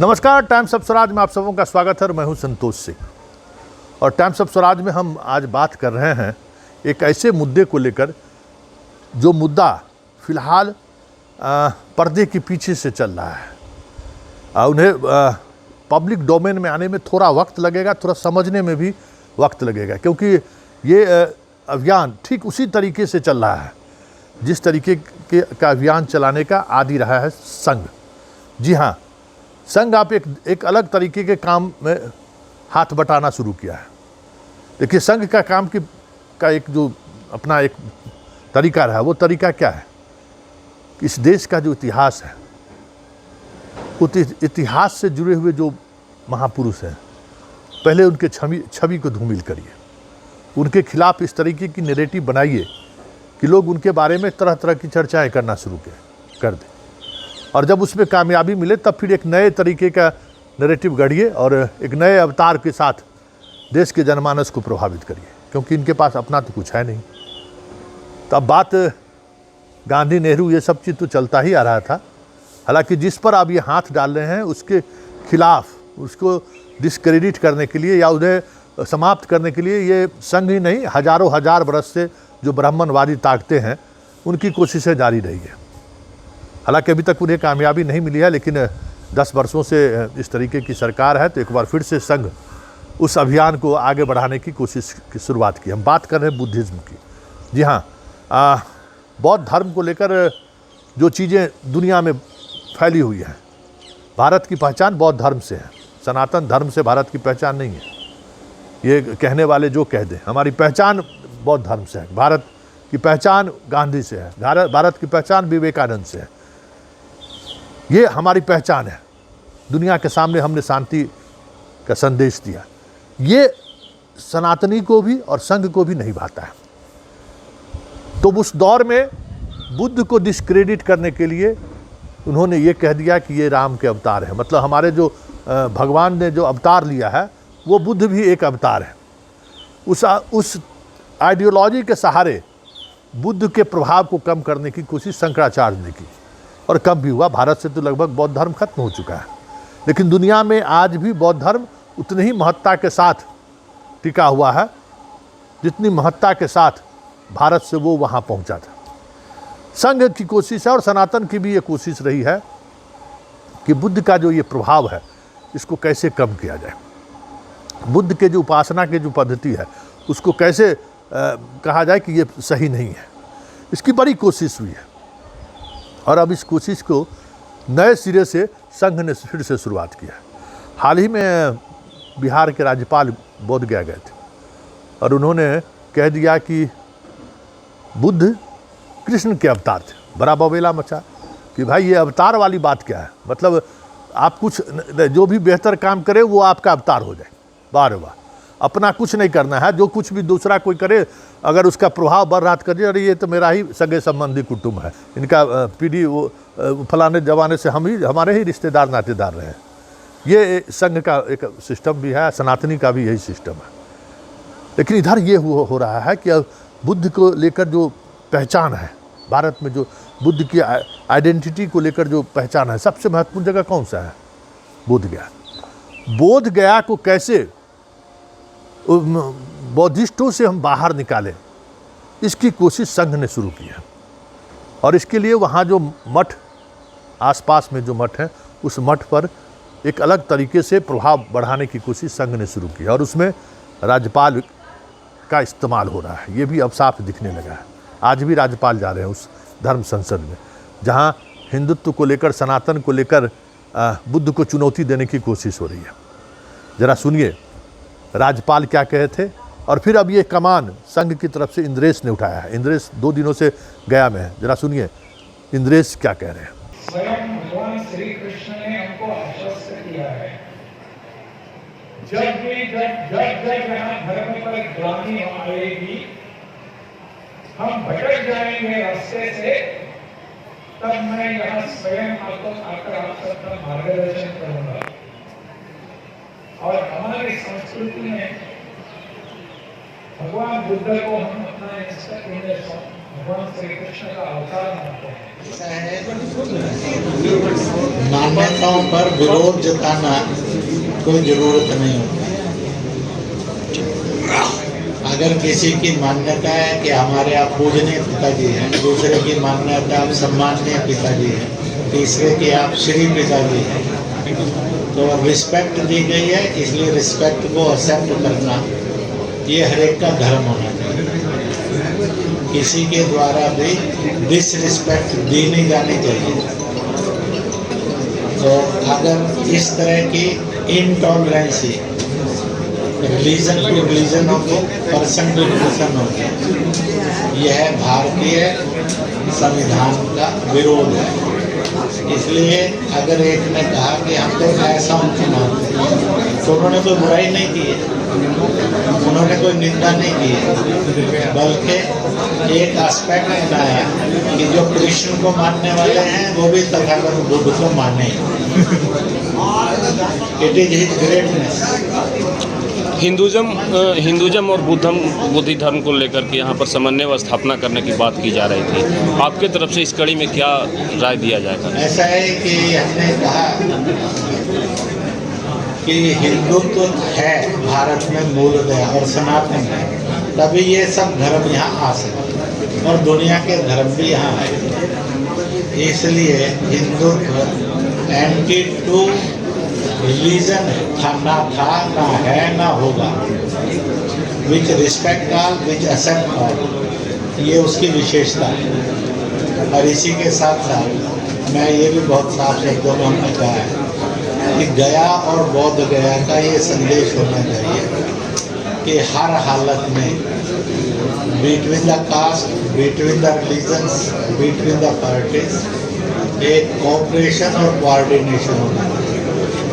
नमस्कार, times of Swaraj में आप सबों का स्वागत है। मैं हूं संतोष सिंह और टाइम्स ऑफ स्वराज में हम आज बात कर रहे हैं एक ऐसे मुद्दे को लेकर जो मुद्दा फिलहाल पर्दे के पीछे से चल रहा है। उन्हें पब्लिक डोमेन में आने में थोड़ा वक्त लगेगा, थोड़ा समझने में भी वक्त लगेगा, क्योंकि ये अभियान ठीक उसी तरीके से चल रहा है जिस तरीके का अभियान चलाने का आदी रहा है संघ। जी हाँ, संघ आप एक अलग तरीके के काम में हाथ बटाना शुरू किया है। देखिए, संघ का काम का एक जो अपना एक तरीका रहा, वो तरीका क्या है कि इस देश का जो इतिहास है, उस इतिहास से जुड़े हुए जो महापुरुष हैं, पहले उनके छवि को धूमिल करिए, उनके खिलाफ इस तरीके की नैरेटिव बनाइए कि लोग उनके बारे में तरह तरह की चर्चाएं करना शुरू कर दें, और जब उसमें कामयाबी मिले तब फिर एक नए तरीके का नैरेटिव गढ़िए और एक नए अवतार के साथ देश के जनमानस को प्रभावित करिए, क्योंकि इनके पास अपना तो कुछ है नहीं। तो अब बात गांधी, नेहरू, ये सब चीज़ तो चलता ही आ रहा था। हालांकि जिस पर आप ये हाथ डाल रहे हैं उसके खिलाफ, उसको डिस्क्रेडिट करने के लिए या उन्हें समाप्त करने के लिए ये संघ ही नहीं, हजारों हजार बरस से जो ब्राह्मणवादी ताकतें हैं उनकी कोशिशें जारी रही है। हालांकि अभी तक उन्हें कामयाबी नहीं मिली है, लेकिन 10 वर्षों से इस तरीके की सरकार है, तो एक बार फिर से संघ उस अभियान को आगे बढ़ाने की कोशिश की शुरुआत की। हम बात कर रहे हैं बुद्धिज़्म की। जी हाँ, बौद्ध धर्म को लेकर जो चीज़ें दुनिया में फैली हुई हैं, भारत की पहचान बौद्ध धर्म से है, सनातन धर्म से भारत की पहचान नहीं है। ये कहने वाले जो कह दें, हमारी पहचान बौद्ध धर्म से है, भारत की पहचान गांधी से है, भारत की पहचान विवेकानंद से है, ये हमारी पहचान है। दुनिया के सामने हमने शांति का संदेश दिया। ये सनातनी को भी और संघ को भी नहीं भाता है। तो उस दौर में बुद्ध को डिस्क्रेडिट करने के लिए उन्होंने ये कह दिया कि ये राम के अवतार है। मतलब हमारे जो भगवान ने जो अवतार लिया है वो बुद्ध भी एक अवतार है। उस आइडियोलॉजी के सहारे बुद्ध के प्रभाव को कम करने की कोशिश शंकराचार्य ने की, और कम भी हुआ। भारत से तो लगभग बौद्ध धर्म खत्म हो चुका है, लेकिन दुनिया में आज भी बौद्ध धर्म उतनी ही महत्ता के साथ टिका हुआ है जितनी महत्ता के साथ भारत से वो वहाँ पहुँचा था। संघ की कोशिश है और सनातन की भी ये कोशिश रही है कि बुद्ध का जो ये प्रभाव है इसको कैसे कम किया जाए। बुद्ध के जो उपासना की जो पद्धति है उसको कैसे कहा जाए कि ये सही नहीं है, इसकी बड़ी कोशिश हुई है। और अब इस कोशिश को नए सिरे से संघ ने फिर से शुरुआत किया है। हाल ही में बिहार के राज्यपाल बोध गया गए थे और उन्होंने कह दिया कि बुद्ध कृष्ण के अवतार थे। बड़ा बवेला मचा कि भाई ये अवतार वाली बात क्या है, मतलब आप कुछ जो भी बेहतर काम करे वो आपका अवतार हो जाए। वाह रे वाह, अपना कुछ नहीं करना है, जो कुछ भी दूसरा कोई करे अगर उसका प्रभाव बढ़ रहा कर, अरे ये तो मेरा ही सगे संबंधी कुटुंब है, इनका पीढ़ी वो फलाने जमाने से हमारे ही रिश्तेदार नातेदार रहे हैं। ये संघ का एक सिस्टम भी है, सनातनी का भी यही सिस्टम है। लेकिन इधर ये हो रहा है कि अब बुद्ध को लेकर जो पहचान है भारत में, जो बुद्ध की आइडेंटिटी को लेकर जो पहचान है, सबसे महत्वपूर्ण जगह कौन सा है? बोध गया। बोध गया को कैसे बौद्धिस्टों से हम बाहर निकालें, इसकी कोशिश संघ ने शुरू की है। और इसके लिए वहाँ जो मठ, आसपास में जो मठ हैं, उस मठ पर एक अलग तरीके से प्रभाव बढ़ाने की कोशिश संघ ने शुरू की है। और उसमें राज्यपाल का इस्तेमाल हो रहा है, ये भी अब साफ दिखने लगा है। आज भी राज्यपाल जा रहे हैं उस धर्म संसद में जहाँ हिंदुत्व को लेकर, सनातन को लेकर बुद्ध को चुनौती देने की कोशिश हो रही है। ज़रा सुनिए राज्यपाल क्या कहे थे, और फिर अब ये कमान संघ की तरफ से इंद्रेश ने उठाया है। इंद्रेश 2 दिनों से गया में है, जरा सुनिए इंद्रेश क्या कह रहे हैं। स्वयं भगवान श्री कृष्ण ने हमको आश्वस्त किया है, जब यहाँ धर्म पर ग्लानि आएगी, हम भटक जाएंगे रास्ते से, तब मैं यहाँ स्वयं आकर आप सबका मार्गदर्शन करूंगा। और हमारी संस्कृति में भगवान बुद्ध को हम अपना भगवान श्री कृष्ण का अवतार मानते हैं। ऐसा है, मान्यताओं पर विरोध जताना कोई जरूरत नहीं होती। अगर किसी की मान्यता है कि हमारे आप पूजनीय पिताजी हैं, दूसरे की मान्यता आप सम्माननीय पिताजी हैं, तीसरे की आप श्री पिताजी हैं, तो रिस्पेक्ट दी गई है, इसलिए रिस्पेक्ट को एक्सेप्ट करना ये हर एक का धर्म होना चाहिए। किसी के द्वारा भी डिसरिस्पेक्ट दी नहीं जानी चाहिए। तो अगर इस तरह की इनटॉलरेंसी रिलीजन टू रिलीजन हो गई, पर्सन टू पर्सन हो गई, यह भारतीय संविधान का विरोध है। इसलिए अगर एक ने कहा कि हम तो ऐसा उनको मानते हैं, तो उन्होंने कोई बुराई नहीं की है, उन्होंने कोई निंदा नहीं की है, बल्कि एक एस्पेक्ट बताया कि जो कृष्ण को मानने वाले हैं वो भी तथागत बुद्ध को माने। It is his greatness. Hinduism और बुद्धि धर्म को लेकर के यहाँ पर समन्वय व स्थापना करने की बात की जा रही थी। आपके तरफ से इस कड़ी में क्या राय दिया जाएगा? ऐसा है कि हमने कहा कि हिंदुत्व है भारत में मूलतः और सनातन है, तभी ये सब धर्म यहाँ आ सकते और दुनिया के धर्म भी यहाँ आए। इसलिए हिंदुत्व एंटी टू रिलीजन था, ना है, ना होगा। Which respect all, which accept all, ये उसकी विशेषता है। और इसी के साथ साथ मैं ये भी बहुत साफ शब्दों में हमने कहा है कि गया और बौद्ध गया का ये संदेश होना चाहिए कि हर हालत में between the caste, between the religions, between the parties एक कोऑपरेशन और कोऑर्डिनेशन होना चाहिए।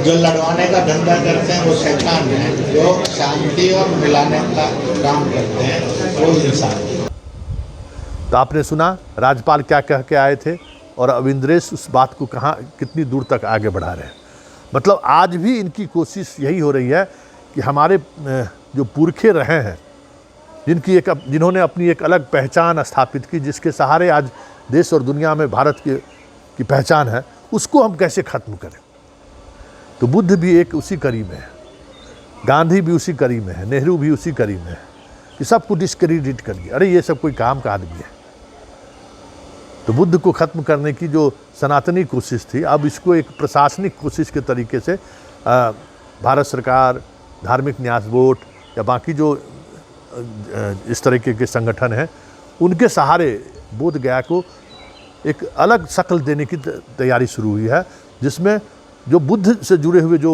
जो लड़वाने का धंधा करते हैं वो शैतान है, जो शांति और मिलाने का काम करते हैं वो इंसान है। तो आपने सुना राज्यपाल क्या कह के आए थे और अब इंद्रेश उस बात को कहाँ कितनी दूर तक आगे बढ़ा रहे हैं। मतलब आज भी इनकी कोशिश यही हो रही है कि हमारे जो पुरखे रहे हैं, जिन्होंने अपनी एक अलग पहचान स्थापित की, जिसके सहारे आज देश और दुनिया में भारत की पहचान है, उसको हम कैसे ख़त्म करें। तो बुद्ध भी एक उसी कड़ी में है, गांधी भी उसी कड़ी में है, नेहरू भी उसी कड़ी में है कि सबको डिस्क्रेडिट कर दिया। अरे ये सब कोई काम का आदमी है। तो बुद्ध को ख़त्म करने की जो सनातनी कोशिश थी, अब इसको एक प्रशासनिक कोशिश के तरीके से भारत सरकार, धार्मिक न्यास बोर्ड या बाकी जो इस तरीके के संगठन हैं, उनके सहारे बोध गया को एक अलग शक्ल देने की तैयारी शुरू हुई है, जिसमें जो बुद्ध से जुड़े हुए जो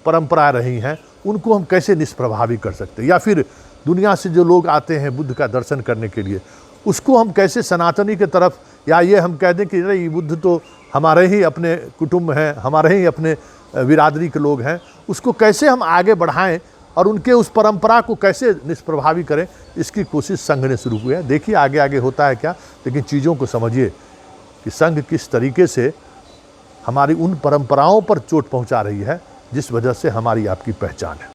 परंपरा रही हैं उनको हम कैसे निष्प्रभावी कर सकते हैं, या फिर दुनिया से जो लोग आते हैं बुद्ध का दर्शन करने के लिए, उसको हम कैसे सनातनी के तरफ, या ये हम कह दें कि अरे ये बुद्ध तो हमारे ही अपने कुटुंब हैं, हमारे ही अपने बिरादरी के लोग हैं, उसको कैसे हम आगे बढ़ाएं और उनके उस परंपरा को कैसे निष्प्रभावी करें, इसकी कोशिश संघ ने शुरू की है। देखिए आगे आगे होता है क्या, लेकिन चीज़ों को समझिए कि संघ किस तरीके से हमारी उन परंपराओं पर चोट पहुंचा रही है जिस वजह से हमारी आपकी पहचान है।